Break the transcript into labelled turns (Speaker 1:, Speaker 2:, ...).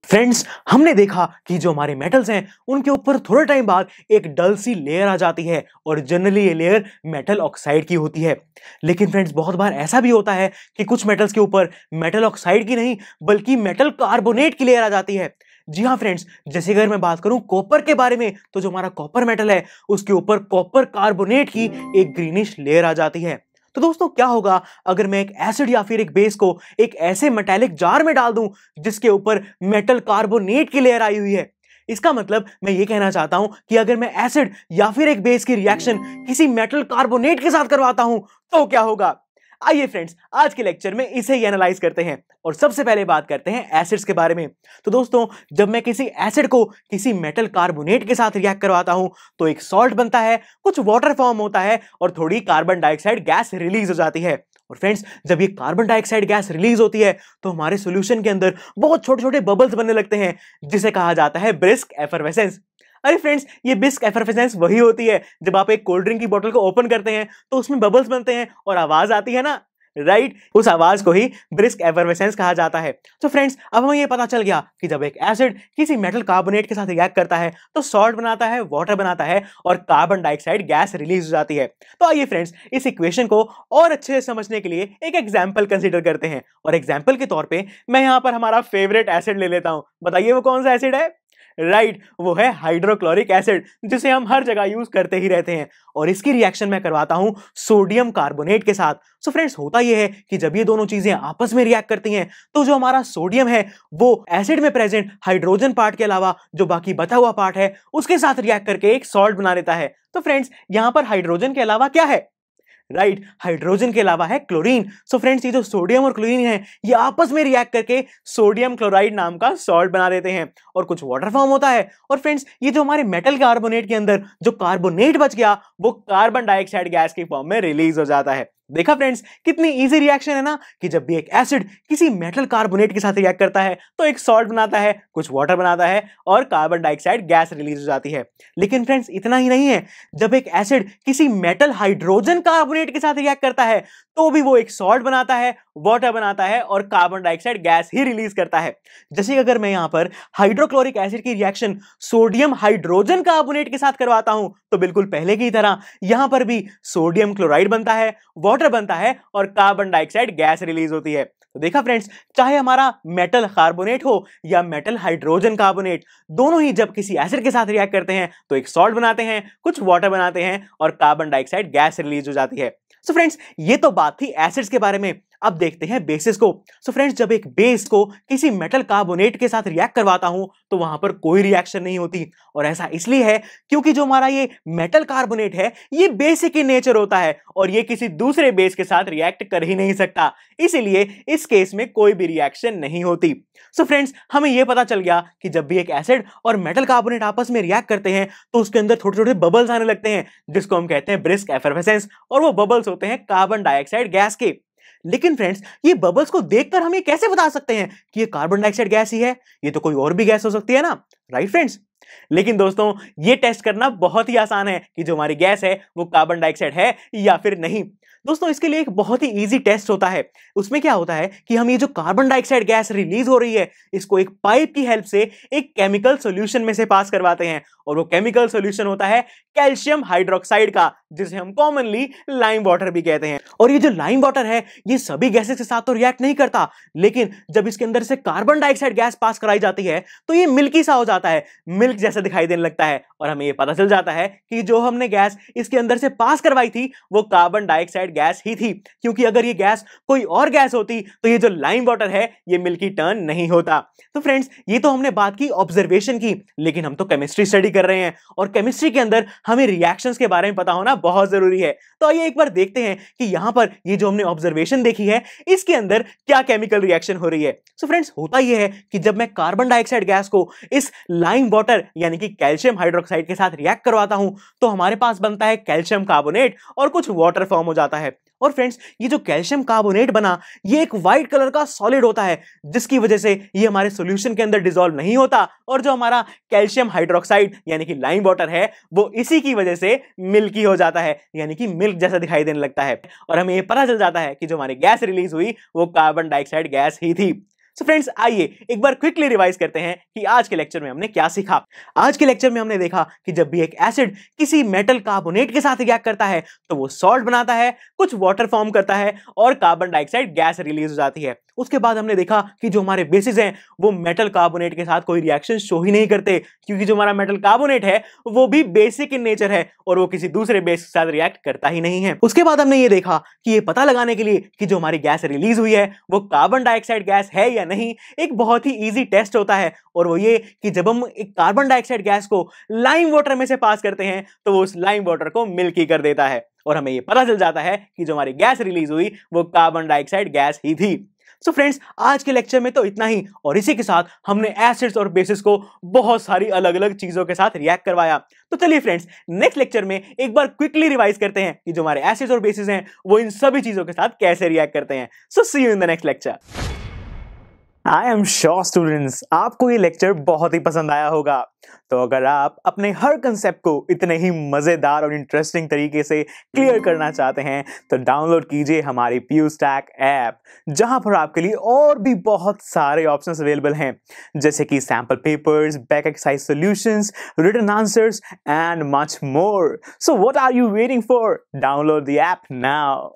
Speaker 1: Friends, हमने देखा कि जो हमारे मेटल्स हैं उनके ऊपर थोड़े टाइम बाद एक डल सी लेयर आ जाती है और जनरली ये लेयर मेटल ऑक्साइड की होती है। लेकिन फ्रेंड्स, बहुत बार ऐसा भी होता है कि कुछ मेटल्स के ऊपर मेटल ऑक्साइड की नहीं बल्कि मेटल कार्बोनेट की लेयर आ जाती है। जी हाँ फ्रेंड्स, जैसे अगर मैं बात करूं कॉपर के बारे में, तो जो हमारा कॉपर मेटल है उसके ऊपर कॉपर कार्बोनेट की एक ग्रीनिश लेयर आ जाती है। तो दोस्तों, क्या होगा अगर मैं एक एसिड या फिर एक बेस को एक ऐसे मेटालिक जार में डाल दूं जिसके ऊपर मेटल कार्बोनेट की लेयर आई हुई है। इसका मतलब मैं ये कहना चाहता हूं कि अगर मैं एसिड या फिर एक बेस की रिएक्शन किसी मेटल कार्बोनेट के साथ करवाता हूं तो क्या होगा। आइए फ्रेंड्स, आज के लेक्चर में इसे ही एनालाइज करते हैं और सबसे पहले बात करते हैं एसिड्स के बारे में। तो दोस्तों, जब मैं किसी एसिड को किसी मेटल कार्बोनेट के साथ रिएक्ट करवाता हूं तो एक सॉल्ट बनता है, कुछ वाटर फॉर्म होता है और थोड़ी कार्बन डाइऑक्साइड गैस रिलीज हो जाती है। और फ्रेंड्स, जब ये कार्बन डाइऑक्साइड गैस रिलीज होती है तो हमारे सॉल्यूशन के अंदर बहुत छोटे छोटे बबल्स बनने लगते हैं जिसे कहा जाता है ब्रिस्क एफरवेसेंस। अरे फ्रेंड्स, ये ब्रिस्क एफरवेसेंस वही होती है जब आप एक कोल्ड ड्रिंक की बोतल को ओपन करते हैं तो उसमें बबल्स बनते हैं और आवाज आती है ना, राइट? उस आवाज को ही ब्रिस्क एफरवेसेंस कहा जाता है। तो फ्रेंड्स, अब हमें ये पता चल गया कि जब एक एसिड किसी मेटल कार्बोनेट के साथ रिएक्ट करता है तो सॉल्ट बनाता है, वाटर बनाता है और कार्बन डाइऑक्साइड गैस रिलीज हो जाती है। तो आइए फ्रेंड्स, इस इक्वेशन को और अच्छे से समझने के लिए एक एग्जांपल कंसीडर करते हैं और एग्जांपल के तौर पे मैं यहां पर हमारा फेवरेट एसिड ले लेता हूं। बताइए वो कौन सा एसिड है? राइट, वो है हाइड्रोक्लोरिक एसिड, जिसे हम हर जगह यूज करते ही रहते हैं। और इसकी रिएक्शन मैं करवाता हूं सोडियम कार्बोनेट के साथ। सो फ्रेंड्स, होता यह है कि जब ये दोनों चीजें आपस में रिएक्ट करती हैं तो जो हमारा सोडियम है वो एसिड में प्रेजेंट हाइड्रोजन पार्ट के अलावा जो बाकी बचा हुआ पार्ट है उसके साथ रिएक्ट करके एक सॉल्ट बना लेता है। तो फ्रेंड्स, यहां पर हाइड्रोजन के अलावा क्या है? राइट, हाइड्रोजन के अलावा है क्लोरीन। सो फ्रेंड्स, ये जो सोडियम और क्लोरीन है ये आपस में रिएक्ट करके सोडियम क्लोराइड नाम का सॉल्ट बना देते हैं और कुछ वाटर फॉर्म होता है। और फ्रेंड्स, ये जो हमारे मेटल कार्बोनेट के अंदर जो कार्बोनेट बच गया वो कार्बन डाइऑक्साइड गैस की फॉर्म में रिलीज हो जाता है। देखा फ्रेंड्स, कितनी इजी रिएक्शन है ना कि जब भी एक एसिड किसी मेटल कार्बोनेट के साथ रिएक्ट करता है तो एक सॉल्ट बनाता है, कुछ वाटर बनाता है और कार्बन डाइऑक्साइड गैस रिलीज हो जाती है। लेकिन फ्रेंड्स, इतना ही नहीं है, जब एक एसिड किसी मेटल हाइड्रोजन कार्बोनेट के साथ रिएक्ट करता है तो भी वो एक सॉल्ट बनाता है, वाटर बनाता है और कार्बन डाइऑक्साइड गैस ही रिलीज करता है। जैसे अगर मैं यहां पर हाइड्रोक्लोरिक एसिड की रिएक्शन सोडियम हाइड्रोजन कार्बोनेट के साथ करवाता हूं तो बिल्कुल पहले की तरह यहां पर भी सोडियम क्लोराइड बनता है, वाटर बनता है और कार्बन डाइऑक्साइड गैस रिलीज होती है। तो देखा फ्रेंड्स, चाहे हमारा मेटल कार्बोनेट हो या मेटल हाइड्रोजन कार्बोनेट, दोनों ही जब किसी एसिड के साथ रिएक्ट करते हैं तो एक सॉल्ट बनाते हैं, कुछ वाटर बनाते हैं और कार्बन डाइऑक्साइड गैस रिलीज हो जाती है। सो फ्रेंड्स, ये तो बात थी एसिड्स के बारे में। अब देखते हैं बेसिस को। सो फ्रेंड्स, जब एक बेस को किसी मेटल कार्बोनेट के साथ रिएक्ट करवाता हूं तो वहां पर कोई रिएक्शन नहीं होती और ऐसा इसलिए है क्योंकि जो हमारा ये मेटल कार्बोनेट है ये बेसिक इन नेचर होता है और ये किसी दूसरे बेस के साथ रिएक्ट कर ही नहीं सकता, इसीलिए इस केस में कोई भी रिएक्शन नहीं होती। सो फ्रेंड्स, हमें यह पता चल गया कि जब भी एक एसिड और मेटल कार्बोनेट आपस में रिएक्ट करते हैं तो उसके अंदर छोटे छोटे बबल्स आने लगते हैं जिसको हम कहते हैं ब्रिस्क एफरवेसेंस और वो बबल्स होते हैं कार्बन डाइऑक्साइड गैस के। लेकिन फ्रेंड्स, ये बबल्स को देखकर हम ये कैसे बता सकते हैं कि ये कार्बन डाइऑक्साइड गैस ही है? ये तो कोई और भी गैस हो सकती है ना, राइट फ्रेंड्स? लेकिन दोस्तों, ये टेस्ट करना बहुत ही आसान है कि जो हमारी गैस है वो कार्बन डाइऑक्साइड है या फिर नहीं। दोस्तों, इसके लिए एक बहुत ही इजी टेस्ट होता है। उसमें क्या होता है कि हम ये जो कार्बन डाइऑक्साइड गैस रिलीज हो रही है इसको एक पाइप की हेल्प से एक केमिकल सॉल्यूशन में से पास करवाते हैं और वो केमिकल सॉल्यूशन होता है कैल्शियम हाइड्रोक्साइड का, जिसे हम कॉमनली लाइम वाटर भी कहते हैं। और ये जो लाइम वाटर है ये सभी गैसेस के साथ तो रिएक्ट नहीं करता, लेकिन जब इसके अंदर से कार्बन डाइऑक्साइड गैस पास कराई जाती है तो ये मिल्की सा हो जाता है, मिल्क जैसा दिखाई देने लगता है और हमें ये पता चल जाता है कि जो हमने गैस इसके अंदर से पास करवाई थी वो कार्बन डाइऑक्साइड गैस ही थी, क्योंकि अगर ये गैस कोई और गैस होती तो ये जो लाइम वाटर है ये मिल्की टर्न नहीं होता। तो फ्रेंड्स, ये तो हमने बात की ऑब्जर्वेशन की, लेकिन हम तो केमिस्ट्री स्टडी कर रहे हैं और केमिस्ट्री के अंदर हमें रिएक्शंस के बारे में पता होना बहुत जरूरी है। तो आइए एक बार देखते हैं कि यहां पर ये जो हमने ऑब्जर्वेशन देखी है इसके अंदर क्या केमिकल रिएक्शन हो रही है। सो फ्रेंड्स, होता यह है कि जब मैं कार्बन डाइऑक्साइड गैस को इस लाइम वाटर यानी कि कैल्शियम हाइड्रोक्साइड के साथ रिएक्ट करवाता हूं तो हमारे पास बनता है कैल्शियम कार्बोनेट और कुछ वाटर फॉर्म हो जाता है। और फ्रेंड्स, ये जो कैल्शियम कार्बोनेट बना ये एक व्हाइट कलर का सॉलिड होता है जिसकी वजह से ये हमारे सॉल्यूशन के अंदर डिसॉल्व नहीं होता और जो हमारा कैल्शियम हाइड्रोक्साइड यानी कि लाइम वाटर है वो इसी की वजह से मिल्की हो जाता है, यानी कि मिल्क जैसा दिखाई देने लगता है और हमें ये पता चल जाता है कि जो हमारी गैस रिलीज हुई वो कार्बन डाइऑक्साइड गैस ही थी। सो फ्रेंड्स आइए एक बार क्विकली रिवाइज करते हैं कि आज के लेक्चर में हमने क्या सीखा। आज के लेक्चर में हमने देखा कि जब भी एक एसिड किसी मेटल कार्बोनेट के साथ रिएक्ट करता है तो वो सॉल्ट बनाता है, कुछ वाटर फॉर्म करता है और कार्बन डाइऑक्साइड गैस रिलीज हो जाती है। उसके बाद हमने देखा कि जो हमारे बेसिस हैं वो मेटल कार्बोनेट के साथ कोई रिएक्शन शो ही नहीं करते, क्योंकि जो हमारा मेटल कार्बोनेट है वो भी बेसिक इन नेचर है और वो किसी दूसरे बेस के साथ रिएक्ट करता ही नहीं है। उसके बाद हमने ये देखा कि ये पता लगाने के लिए कि जो हमारी गैस रिलीज हुई है वो कार्बन डाइऑक्साइड गैस है या नहीं, एक बहुत ही इजी टेस्ट होता है और वो ये कि जब हम एक कार्बन डाइऑक्साइड गैस को लाइम वाटर में से पास करते हैं तो वो उस लाइम वाटर को मिल्की कर देता है और हमें ये पता चल जाता है कि जो हमारी गैस रिलीज हुई वो कार्बन डाइऑक्साइड गैस ही थी। सो फ्रेंड्स आज के लेक्चर में तो इतना ही, और इसी के साथ हमने एसिड्स और बेसिस को बहुत सारी अलग अलग चीजों के साथ रिएक्ट करवाया। तो चलिए फ्रेंड्स नेक्स्ट लेक्चर में एक बार क्विकली रिवाइज करते हैं कि जो हमारे एसिड्स और बेसिस हैं वो इन सभी चीजों के साथ कैसे रिएक्ट करते हैं। So see you in the next lecture. I am sure students आपको ये लेक्चर बहुत ही पसंद आया होगा। तो अगर आप अपने हर कंसेप्ट को इतने ही मजेदार और इंटरेस्टिंग तरीके से क्लियर करना चाहते हैं तो डाउनलोड कीजिए हमारी PuStack ऐप, जहां पर आपके लिए और भी बहुत सारे ऑप्शंस अवेलेबल हैं, जैसे कि sample papers, back exercise solutions, written answers and much more. So what are you waiting for? Download the app now.